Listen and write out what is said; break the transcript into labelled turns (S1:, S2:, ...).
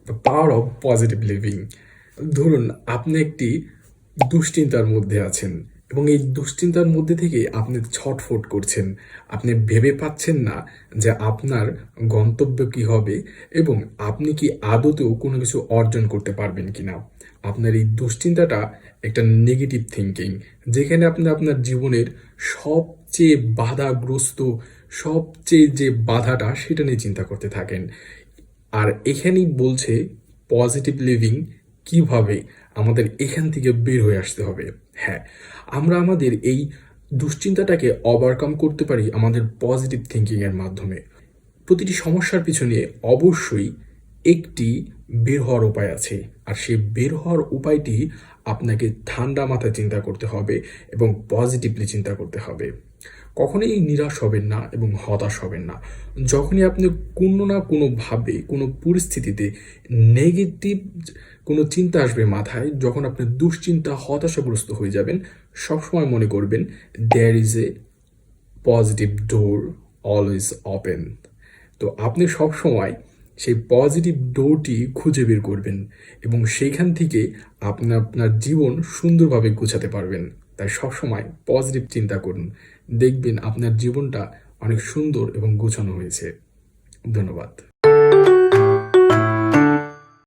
S1: The power of positive living. ধরুন আপনি একটি দুশ্চিন্তার মধ্যে আছেন এবং এই দুশ্চিন্তার মধ্যে থেকে আপনি ছটফট করছেন। আপনি ভেবে পাচ্ছেন না যে আপনার গন্তব্য কি হবে এবং আপনি কি আদতেও কোনো কিছু অর্জন করতে পারবেন কিনা। আপনার এই দুশ্চিন্তাটা একটা নেগেটিভ থিঙ্কিং, যেখানে আপনি আপনার জীবনের সবচেয়ে বাধাগ্রস্ত, সবচেয়ে যে বাধাটা সেটা নিয়ে চিন্তা করতে থাকেন। আর এখানেই বলছে পজিটিভ লিভিং কিভাবে আমাদের এখান থেকে বের হয়ে আসতে হবে। হ্যাঁ, আমরা আমাদের এই দুশ্চিন্তাটাকে ওভারকাম করতে পারি আমাদের পজিটিভ থিঙ্কিংয়ের মাধ্যমে। প্রতিটি সমস্যার পিছনে অবশ্যই একটি বের হওয়ার উপায় আছে, আর সেই বের হওয়ার উপায়টি আপনাকে ঠান্ডা মাথায় চিন্তা করতে হবে এবং পজিটিভলি চিন্তা করতে হবে। কখনোই নিরাশ হবেন না এবং হতাশ হবেন না। যখনই আপনি কোনো না কোনোভাবে কোনো পরিস্থিতিতে নেগেটিভ কোনো চিন্তা আসবে মাথায়, যখন আপনি দুশ্চিন্তা হতাশাগ্রস্ত হয়ে যাবেন, সবসময় মনে করবেন there is a positive door always open. তো আপনি সবসময় সেই পজিটিভ ডোরটি খুঁজে বের করবেন এবং সেইখান থেকে আপনি আপনার জীবন সুন্দরভাবে গোছাতে পারবেন। তাই সবসময় পজিটিভ চিন্তা করুন, দেখবেন আপনার জীবনটা অনেক সুন্দর এবং গোছানো হয়েছে। ধন্যবাদ।